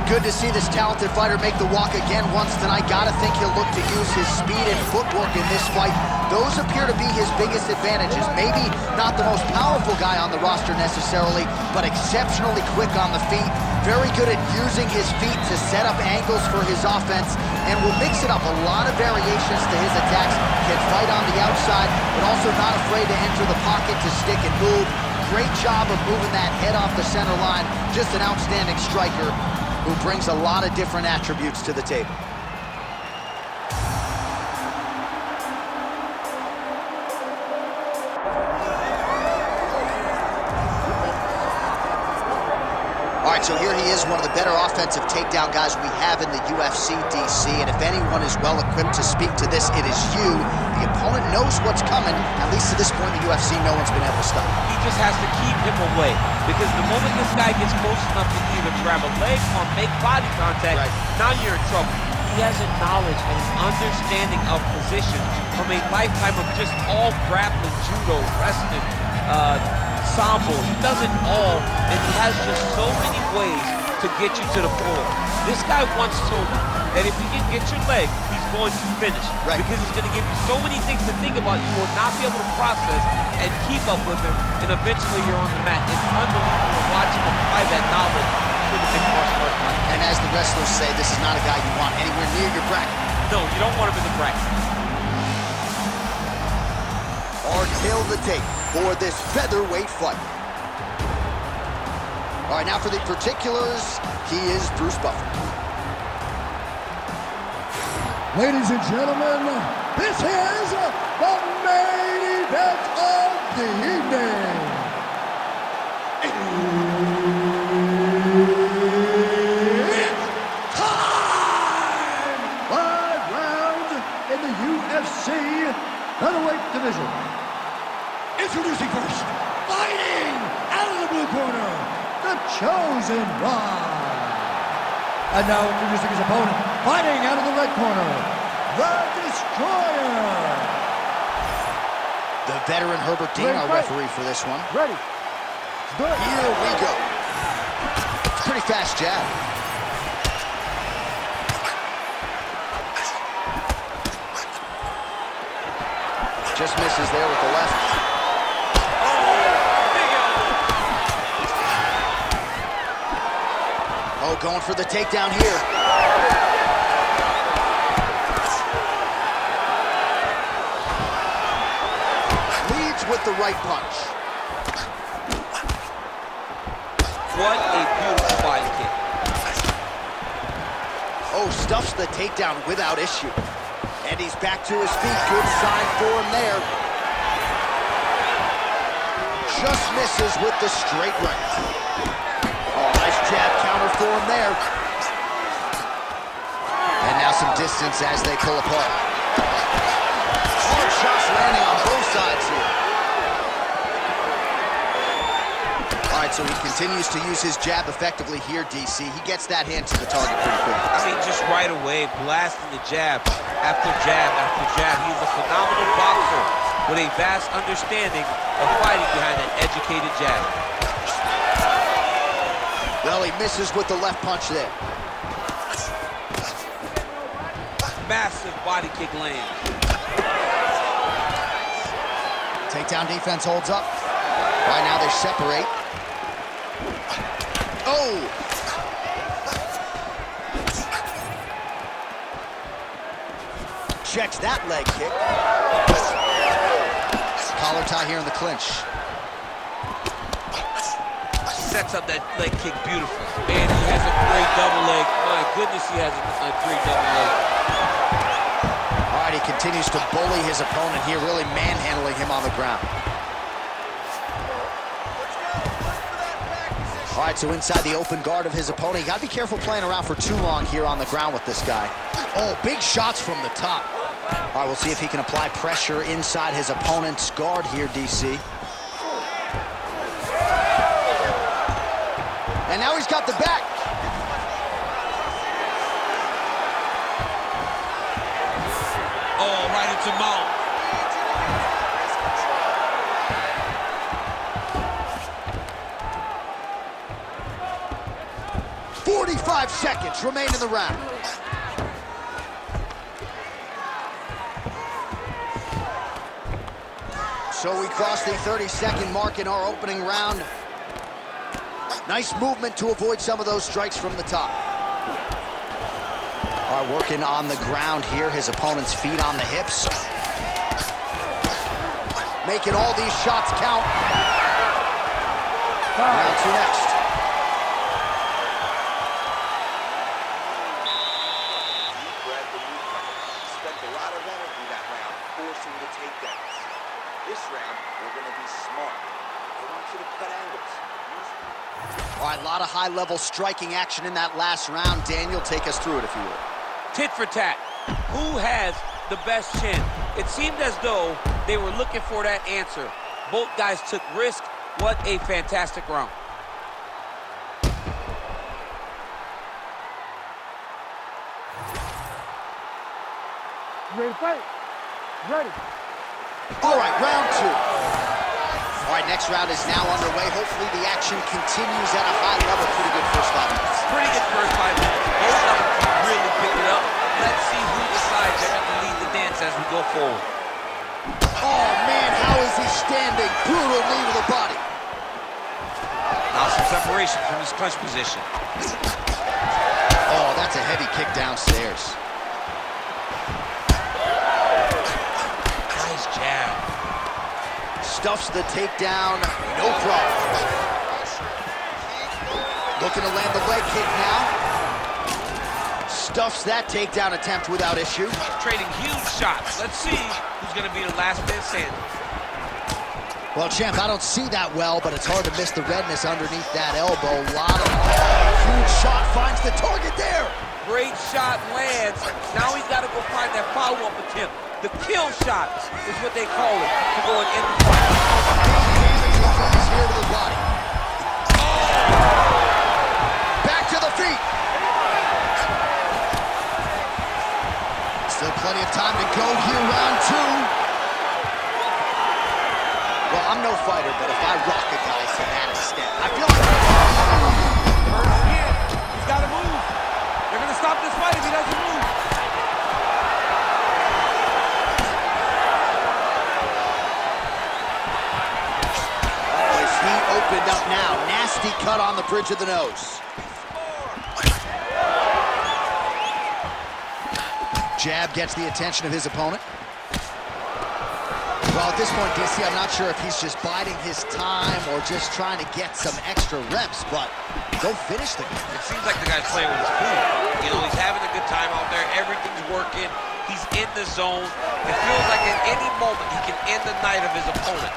Good to see this talented fighter make the walk again once tonight. Gotta think he'll look to use his speed and footwork in this fight. Those appear to be his biggest advantages. Maybe not the most powerful guy on the roster necessarily, but exceptionally quick on the feet. Very good at using his feet to set up angles for his offense, and will mix it up. A lot of variations to his attacks. Can fight on the outside, but also not afraid to enter the pocket to stick and move. Great job of moving that head off the center line. Just an outstanding striker who brings a lot of different attributes to the table. All right, so here he is, one of the better offensive takedown guys we have in the UFC, DC, and if anyone is well-equipped to speak to this, it is you. The opponent knows what's coming. At least to this point in the UFC, no one's been able to stop him. He just has to keep him away, because the moment this guy gets close enough to either grab a leg or make body contact, now you're in trouble. He has a knowledge and an understanding of position from a lifetime of just all grappling, judo, wrestling, sambo. He does it all, and he has just so many ways to get you to the floor. This guy once told me that if he can get your leg, he's going to finish. Because he's going to give you so many things to think about, you will not be able to process and keep up with him, and eventually you're on the mat. It's unbelievable to watch him apply that knowledge to the big martial arts fight. And as the wrestlers say, this is not a guy you want anywhere near your bracket. No, you don't want him in the bracket. Hard tail the tape for this featherweight fight. All right, now for the particulars, he is Bruce Buffer. Ladies and gentlemen, this is the main event of the evening. It's time! 5 rounds in the UFC featherweight division. Introducing first, fighting out of the blue corner, the Chosen One. And now introducing his opponent, fighting out of the red corner, the Destroyer. The veteran Herbert Dean, our referee for this one. Ready. Good. Here we go. Pretty fast jab. Just misses there with the left. Oh, going for the takedown here. Leads with the right punch. What a beautiful body kick. Oh, stuffs the takedown without issue. And he's back to his feet. Good sign for him there. Just misses with the straight right. Oh, nice jab counter for him there. And now some distance as they pull apart. Hard shots landing on both sides here. All right, so he continues to use his jab effectively here, DC. He gets that hand to the target pretty quick. I mean, just right away, blasting the jab after jab after jab. He's a phenomenal boxer with a vast understanding of fighting behind an educated jab. Well, he misses with the left punch there. Massive body kick lands. Takedown defense holds up. Right now they separate. Oh! Checks that leg kick. Collar tie here in the clinch. Sets up that leg kick beautiful. Man, he has a great double leg. My goodness, he has a great double leg. All right, he continues to bully his opponent here, really manhandling him on the ground. All right, so inside the open guard of his opponent. You gotta be careful playing around for too long here on the ground with this guy. Oh, big shots from the top. All right, we'll see if he can apply pressure inside his opponent's guard here, DC. And now he's got the back. Oh, right into mount. 45 seconds remain in the round. So we crossed the 30-second mark in our opening round. Nice movement to avoid some of those strikes from the top. All right, working on the ground here. His opponent's feet on the hips. Making all these shots count. Round two next. Spent a lot of energy that round forcing the takedowns. This round, we're going to be smart. I want you to cut angles. All right, a lot of high-level striking action in that last round. Daniel, take us through it, if you will. Tit for tat. Who has the best chin? It seemed as though they were looking for that answer. Both guys took risk. What a fantastic round. Ready to fight? Ready. All right, round two. All right, next round is now underway. Hopefully the action continues at a high level. Pretty good first 5 minutes. Pretty good first 5 minutes. Both of them really picked it up. Let's see who decides they're going to lead the dance as we go forward. Oh, man, how is he standing? Brutal knee to the body. Now some separation from his clinch position. Oh, that's a heavy kick downstairs. Nice jab. Stuffs the takedown, no problem. Looking to land the leg kick now. Stuffs that takedown attempt without issue. Trading huge shots. Let's see who's going to be the last man standing. Well, champ, I don't see that well, but it's hard to miss the redness underneath that elbow. A lot of huge shot finds the target there. Great shot lands. Now he's got to go find that follow-up attempt. The kill shot is what they call it to go and end the fight. Damage here to the body. Back to the feet. Still plenty of time to go here, round two. Well, I'm no fighter, but if I rock a guy to that extent, I feel like... He's got to move. They're going to stop this fight if he doesn't move. Opened up now. Nasty cut on the bridge of the nose. Jab gets the attention of his opponent. Well, at this point, DC, I'm not sure if he's just biding his time or just trying to get some extra reps, but go finish the guy. It seems like the guy's playing with his food. You know, he's having a good time out there. Everything's working. He's in the zone. It feels like at any moment he can end the night of his opponent.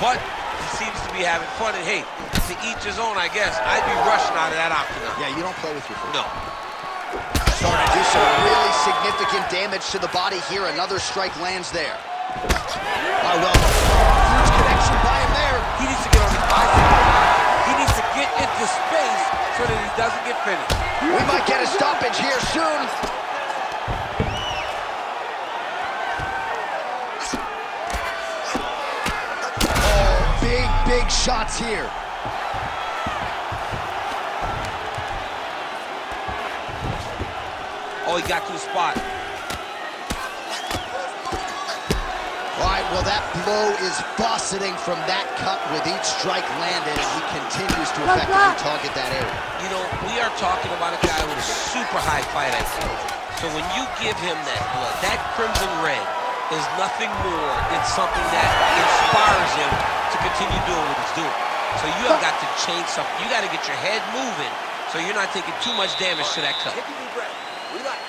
But he seems to be having fun, and hey, to each his own, I guess. I'd be rushing out of that octagon. Yeah, you don't play with your foot. No. Starting to do some really significant damage to the body here. Another strike lands there. Oh, well, huge connection by him there. He needs to get on the bicycle. He needs to get into space so that he doesn't get finished. We might get a stoppage here soon. Big shots here. Oh, he got to the spot. All right, well, that blow is fauceting from that cut with each strike landed, and he continues to effectively target that area. You know, we are talking about a guy with a super high fight IQ. So when you give him that blood, that crimson red is nothing more than something that inspires him to continue doing what he's doing. So you have got to change something. You got to get your head moving so you're not taking too much damage to that cut.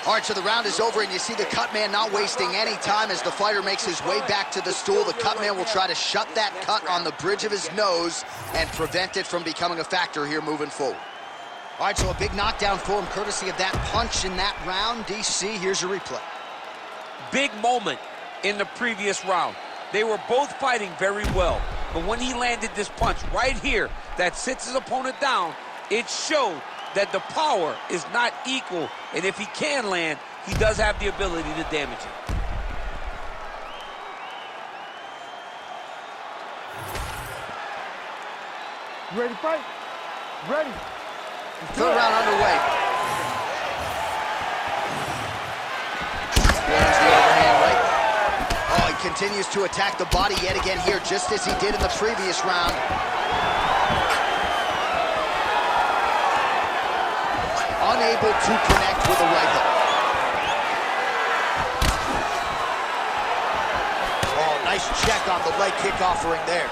All right, so the round is over, and you see the cut man not wasting any time as the fighter makes his way back to the stool. The cut man will try to shut that cut on the bridge of his nose and prevent it from becoming a factor here moving forward. All right, so a big knockdown for him courtesy of that punch in that round. DC, here's your replay. Big moment in the previous round. They were both fighting very well, but when he landed this punch right here that sits his opponent down, it showed that the power is not equal, and if he can land, he does have the ability to damage it. Ready to fight? Ready. Third round underway. continues to attack the body yet again here, just as he did in the previous round. Unable to connect with a right hook. Oh, nice check on the leg kick offering there.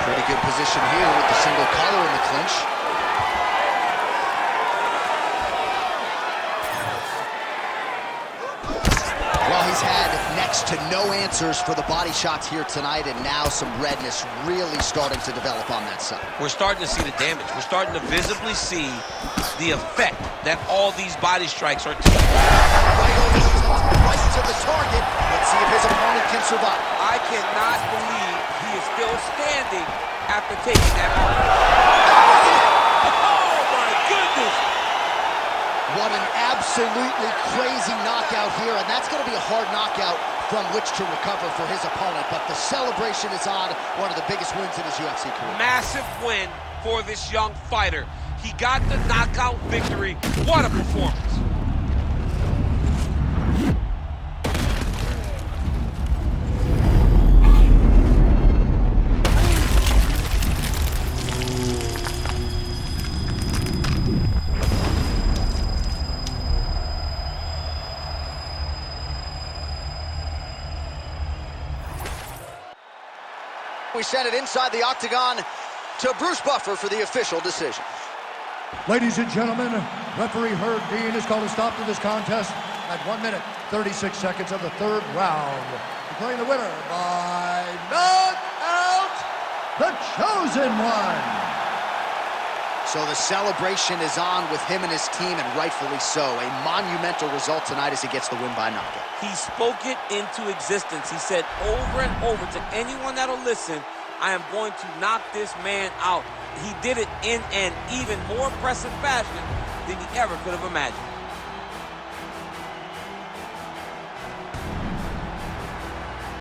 Pretty good position here with the single collar in the clinch. Well, he's had next to no answers for the body shots here tonight, and now some redness really starting to develop on that side. We're starting to see the damage. We're starting to visibly see the effect that all these body strikes are taking. Right to the target. Let's see if his opponent can survive. I cannot believe he is still standing after taking that punch. Oh my goodness! What an absolutely crazy knockout here, and that's going to be a hard knockout from which to recover for his opponent, but the celebration is on. One of the biggest wins in his UFC career. Massive win for this young fighter. He got the knockout victory. What a performance. We send it inside the octagon to Bruce Buffer for the official decision. Ladies and gentlemen, referee Herb Dean has called a stop to this contest at 1 minute, 36 seconds of the third round. Declaring the winner by knockout, the Chosen One. So the celebration is on with him and his team, and rightfully so. A monumental result tonight as he gets the win by knockout. He spoke it into existence. He said over and over to anyone that'll listen, I am going to knock this man out. He did it in an even more impressive fashion than he ever could have imagined.